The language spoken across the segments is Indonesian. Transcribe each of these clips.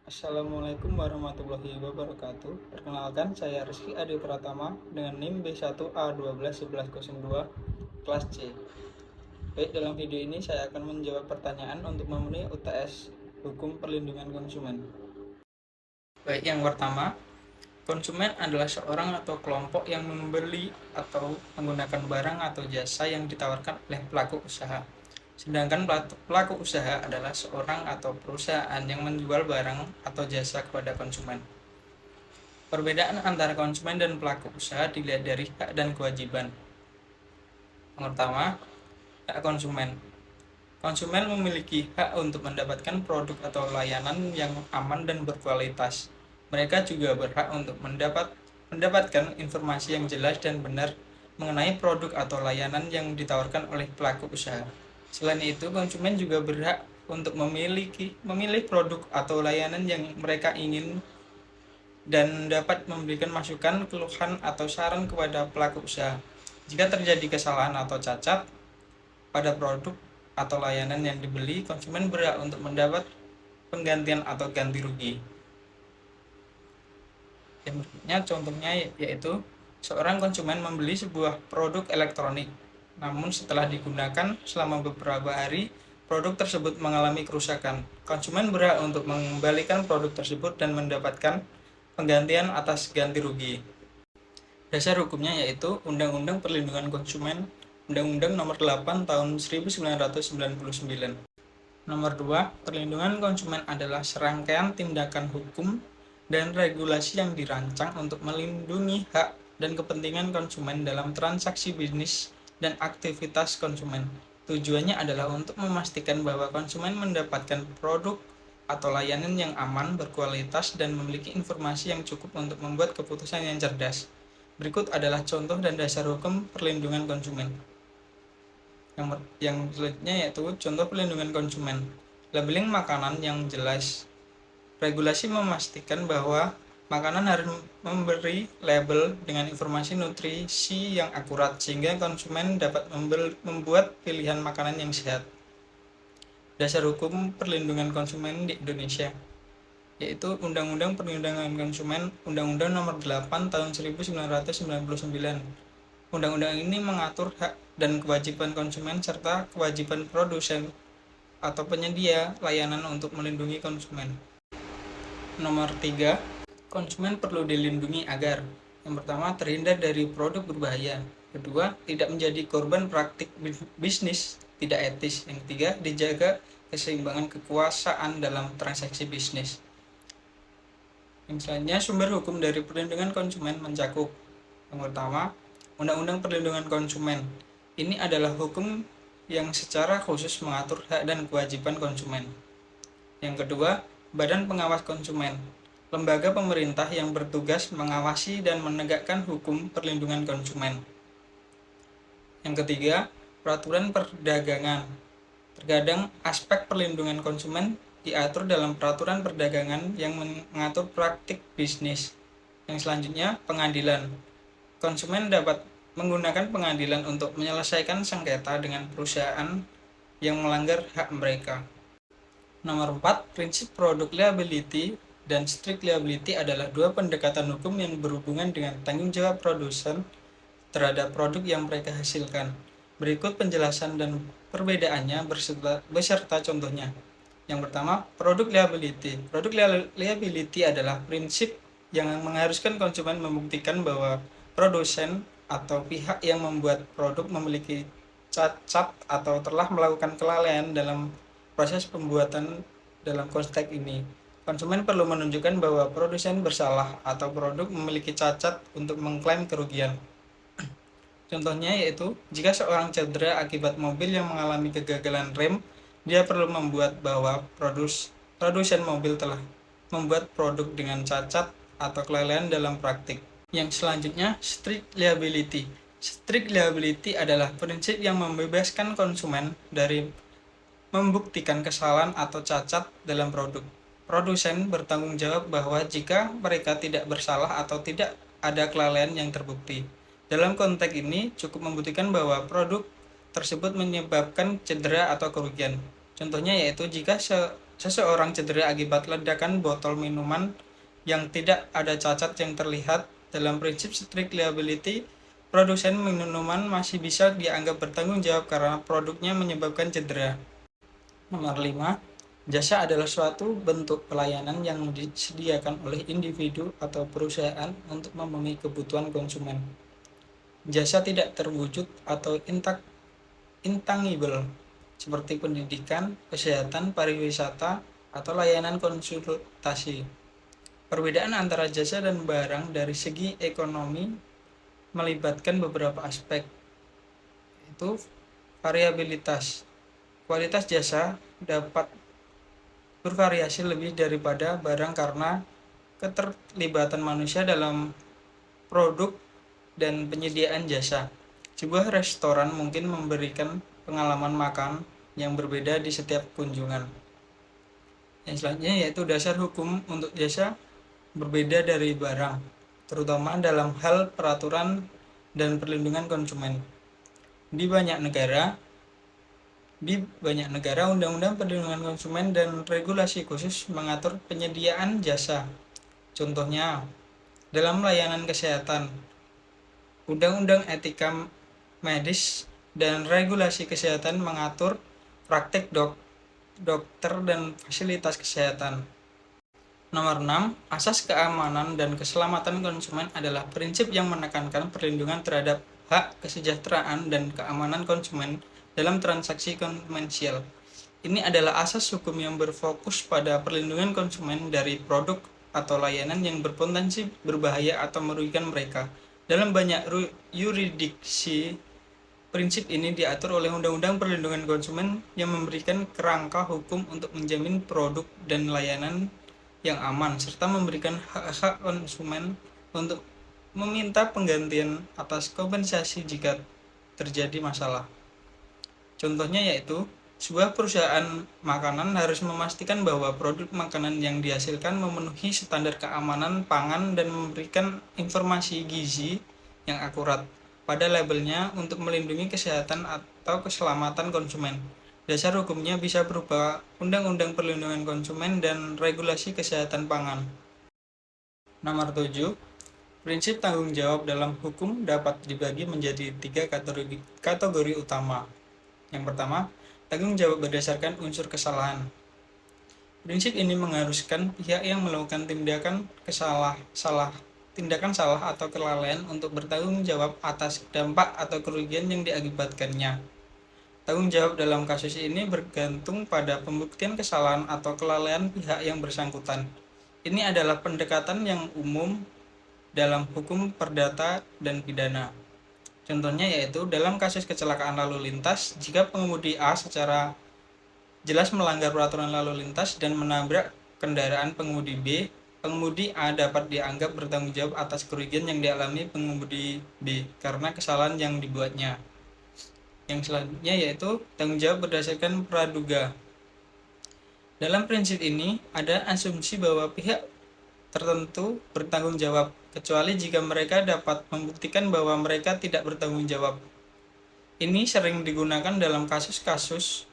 Assalamualaikum warahmatullahi wabarakatuh. Perkenalkan, saya Rizky Adi Pratama dengan NIM B1A121102 kelas C. Baik, dalam video ini saya akan menjawab pertanyaan untuk memenuhi UTS Hukum Perlindungan Konsumen. Baik, yang pertama, konsumen adalah seorang atau kelompok yang membeli atau menggunakan barang atau jasa yang ditawarkan oleh pelaku usaha. Sedangkan pelaku usaha adalah seorang atau perusahaan yang menjual barang atau jasa kepada konsumen. Perbedaan antara konsumen dan pelaku usaha dilihat dari hak dan kewajiban. Yang pertama, hak konsumen. Konsumen memiliki hak untuk mendapatkan produk atau layanan yang aman dan berkualitas. Mereka juga berhak untuk mendapatkan informasi yang jelas dan benar mengenai produk atau layanan yang ditawarkan oleh pelaku usaha. Selain itu, konsumen juga berhak untuk memilih produk atau layanan yang mereka ingin dan dapat memberikan masukan, keluhan, atau saran kepada pelaku usaha. Jika terjadi kesalahan atau cacat pada produk atau layanan yang dibeli, konsumen berhak untuk mendapat penggantian atau ganti rugi. Yang berikutnya contohnya yaitu seorang konsumen membeli sebuah produk elektronik, namun setelah digunakan selama beberapa hari, produk tersebut mengalami kerusakan. Konsumen berhak untuk mengembalikan produk tersebut dan mendapatkan penggantian atas ganti rugi. Dasar hukumnya yaitu Undang-Undang Perlindungan Konsumen, Undang-Undang Nomor 8 Tahun 1999. Nomor 2, perlindungan konsumen adalah serangkaian tindakan hukum dan regulasi yang dirancang untuk melindungi hak dan kepentingan konsumen dalam transaksi bisnis dan aktivitas konsumen. Tujuannya adalah untuk memastikan bahwa konsumen mendapatkan produk atau layanan yang aman, berkualitas, dan memiliki informasi yang cukup untuk membuat keputusan yang cerdas. Berikut adalah contoh dan dasar hukum perlindungan konsumen. Yang selanjutnya yaitu contoh perlindungan konsumen. Labeling makanan yang jelas. Regulasi memastikan bahwa makanan harus memberi label dengan informasi nutrisi yang akurat sehingga konsumen dapat membuat pilihan makanan yang sehat. Dasar hukum perlindungan konsumen di Indonesia yaitu Undang-Undang Perlindungan Konsumen, Undang-Undang Nomor 8 Tahun 1999. Undang-undang ini mengatur hak dan kewajiban konsumen serta kewajiban produsen atau penyedia layanan untuk melindungi konsumen. Nomor 3, konsumen perlu dilindungi agar yang pertama, terhindar dari produk berbahaya. Kedua, tidak menjadi korban praktik bisnis tidak etis. Yang ketiga, dijaga keseimbangan kekuasaan dalam transaksi bisnis. Yang selanjutnya, sumber hukum dari perlindungan konsumen mencakup yang pertama, Undang-Undang Perlindungan Konsumen. Ini adalah hukum yang secara khusus mengatur hak dan kewajiban konsumen. Yang kedua, Badan Pengawas Konsumen. Lembaga pemerintah yang bertugas mengawasi dan menegakkan hukum perlindungan konsumen. Yang ketiga, peraturan perdagangan. Terkadang aspek perlindungan konsumen diatur dalam peraturan perdagangan yang mengatur praktik bisnis. Yang selanjutnya, pengadilan. Konsumen dapat menggunakan pengadilan untuk menyelesaikan sengketa dengan perusahaan yang melanggar hak mereka. Nomor 4, prinsip product liability dan strict liability adalah dua pendekatan hukum yang berhubungan dengan tanggung jawab produsen terhadap produk yang mereka hasilkan. Berikut penjelasan dan perbedaannya beserta contohnya. Yang pertama, product liability. Product liability adalah prinsip yang mengharuskan konsumen membuktikan bahwa produsen atau pihak yang membuat produk memiliki cacat atau telah melakukan kelalaian dalam proses pembuatan. Dalam konteks ini, konsumen perlu menunjukkan bahwa produsen bersalah atau produk memiliki cacat untuk mengklaim kerugian. Contohnya yaitu, jika seorang cedera akibat mobil yang mengalami kegagalan rem, dia perlu membuat bahwa produsen mobil telah membuat produk dengan cacat atau kelalaian dalam praktik. Yang selanjutnya, strict liability. Strict liability adalah prinsip yang membebaskan konsumen dari membuktikan kesalahan atau cacat dalam produk. Produsen bertanggung jawab bahwa jika mereka tidak bersalah atau tidak ada kelalaian yang terbukti. Dalam konteks ini, cukup membuktikan bahwa produk tersebut menyebabkan cedera atau kerugian. Contohnya yaitu jika seseorang cedera akibat ledakan botol minuman yang tidak ada cacat yang terlihat. Dalam prinsip strict liability, produsen minuman masih bisa dianggap bertanggung jawab karena produknya menyebabkan cedera. Nomor 5, jasa adalah suatu bentuk pelayanan yang disediakan oleh individu atau perusahaan untuk memenuhi kebutuhan konsumen. Jasa tidak terwujud atau intangible, seperti pendidikan, kesehatan, pariwisata, atau layanan konsultasi. Perbedaan antara jasa dan barang dari segi ekonomi melibatkan beberapa aspek, yaitu variabilitas. Kualitas jasa dapat bervariasi lebih daripada barang karena keterlibatan manusia dalam produk dan penyediaan jasa. Sebuah restoran mungkin memberikan pengalaman makan yang berbeda di setiap kunjungan. Yang selanjutnya yaitu dasar hukum untuk jasa berbeda dari barang, terutama dalam hal peraturan dan perlindungan konsumen. Di banyak negara, undang-undang perlindungan konsumen dan regulasi khusus mengatur penyediaan jasa. Contohnya, dalam layanan kesehatan, undang-undang etika medis dan regulasi kesehatan mengatur praktek dokter dan fasilitas kesehatan. Nomor 6, asas keamanan dan keselamatan konsumen adalah prinsip yang menekankan perlindungan terhadap hak kesejahteraan dan keamanan konsumen dalam transaksi komersial. Ini adalah asas hukum yang berfokus pada perlindungan konsumen dari produk atau layanan yang berpotensi berbahaya atau merugikan mereka. Dalam banyak yurisdiksi, prinsip ini diatur oleh Undang-Undang Perlindungan Konsumen yang memberikan kerangka hukum untuk menjamin produk dan layanan yang aman, serta memberikan hak-hak konsumen untuk meminta penggantian atas kompensasi jika terjadi masalah. Contohnya yaitu, sebuah perusahaan makanan harus memastikan bahwa produk makanan yang dihasilkan memenuhi standar keamanan pangan dan memberikan informasi gizi yang akurat pada labelnya untuk melindungi kesehatan atau keselamatan konsumen. Dasar hukumnya bisa berupa Undang-Undang Perlindungan Konsumen dan Regulasi Kesehatan Pangan. Nomor 7, prinsip tanggung jawab dalam hukum dapat dibagi menjadi 3 kategori utama. Yang pertama, tanggung jawab berdasarkan unsur kesalahan. Prinsip ini mengharuskan pihak yang melakukan tindakan salah atau kelalaian untuk bertanggung jawab atas dampak atau kerugian yang diakibatkannya. Tanggung jawab dalam kasus ini bergantung pada pembuktian kesalahan atau kelalaian pihak yang bersangkutan. Ini adalah pendekatan yang umum dalam hukum perdata dan pidana. Contohnya yaitu dalam kasus kecelakaan lalu lintas, jika pengemudi A secara jelas melanggar peraturan lalu lintas dan menabrak kendaraan pengemudi B, pengemudi A dapat dianggap bertanggung jawab atas kerugian yang dialami pengemudi B karena kesalahan yang dibuatnya. Yang selanjutnya yaitu tanggung jawab berdasarkan praduga. Dalam prinsip ini ada asumsi bahwa pihak tertentu bertanggung jawab, kecuali jika mereka dapat membuktikan bahwa mereka tidak bertanggung jawab. Ini sering digunakan dalam kasus-kasus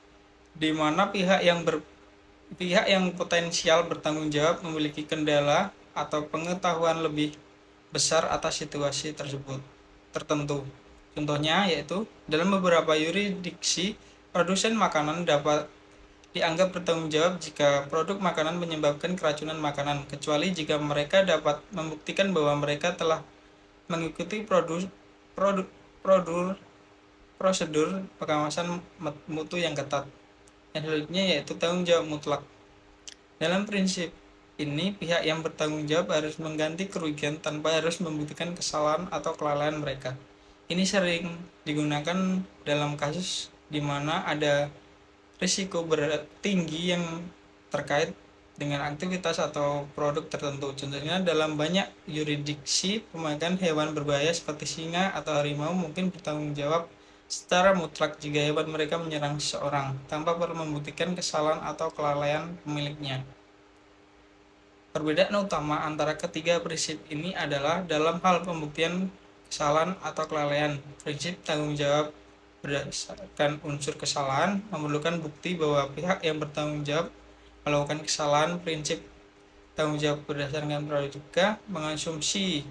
di mana pihak yang potensial bertanggung jawab memiliki kendala atau pengetahuan lebih besar atas situasi tertentu. Contohnya yaitu, dalam beberapa yurisdiksi, produsen makanan dapat dianggap bertanggung jawab jika produk makanan menyebabkan keracunan makanan, kecuali jika mereka dapat membuktikan bahwa mereka telah mengikuti prosedur pengawasan mutu yang ketat. Yang selanjutnya yaitu tanggung jawab mutlak. Dalam prinsip ini, pihak yang bertanggung jawab harus mengganti kerugian tanpa harus membuktikan kesalahan atau kelalaian mereka. Ini sering digunakan dalam kasus di mana ada risiko tinggi yang terkait dengan aktivitas atau produk tertentu. Contohnya dalam banyak yurisdiksi, pemakaman hewan berbahaya seperti singa atau harimau mungkin bertanggung jawab secara mutlak jika hewan mereka menyerang seseorang tanpa perlu membuktikan kesalahan atau kelalaian pemiliknya. Perbedaan utama antara ketiga prinsip ini adalah dalam hal pembuktian kesalahan atau kelalaian. Prinsip tanggung jawab berdasarkan unsur kesalahan memerlukan bukti bahwa pihak yang bertanggung jawab melakukan kesalahan prinsip tanggung jawab berdasarkan praduga, mengasumsi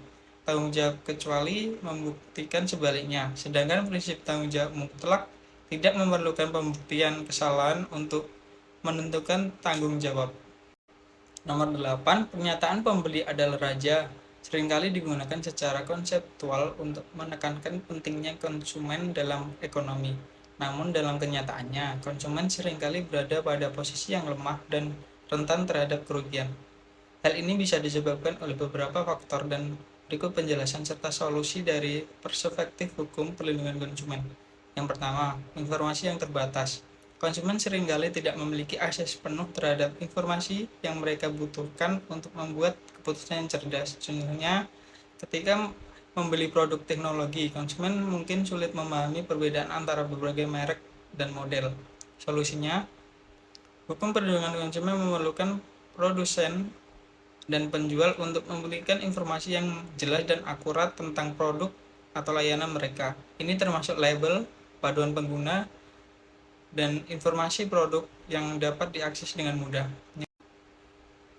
tanggung jawab kecuali membuktikan sebaliknya. Sedangkan prinsip tanggung jawab mutlak tidak memerlukan pembuktian kesalahan untuk menentukan tanggung jawab. Nomor 8, pernyataan pembeli adalah raja seringkali digunakan secara konseptual untuk menekankan pentingnya konsumen dalam ekonomi. Namun dalam kenyataannya, konsumen seringkali berada pada posisi yang lemah dan rentan terhadap kerugian. Hal ini bisa disebabkan oleh beberapa faktor dan berikut penjelasan serta solusi dari perspektif hukum perlindungan konsumen. Yang pertama, informasi yang terbatas. Konsumen seringkali tidak memiliki akses penuh terhadap informasi yang mereka butuhkan untuk membuat keputusan yang cerdas. Contohnya, ketika membeli produk teknologi, konsumen mungkin sulit memahami perbedaan antara berbagai merek dan model. Solusinya, hukum perlindungan konsumen memerlukan produsen dan penjual untuk memberikan informasi yang jelas dan akurat tentang produk atau layanan mereka. Ini termasuk label, paduan pengguna, dan informasi produk yang dapat diakses dengan mudah.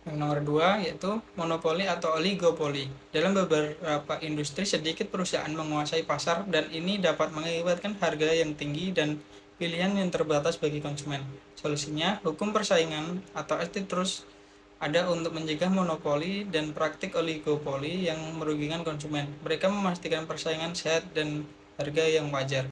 Yang nomor 2 yaitu monopoli atau oligopoli. Dalam beberapa industri sedikit perusahaan menguasai pasar dan ini dapat mengakibatkan harga yang tinggi dan pilihan yang terbatas bagi konsumen. Solusinya, hukum persaingan atau antitrust ada untuk mencegah monopoli dan praktik oligopoli yang merugikan konsumen. Mereka memastikan persaingan sehat dan harga yang wajar.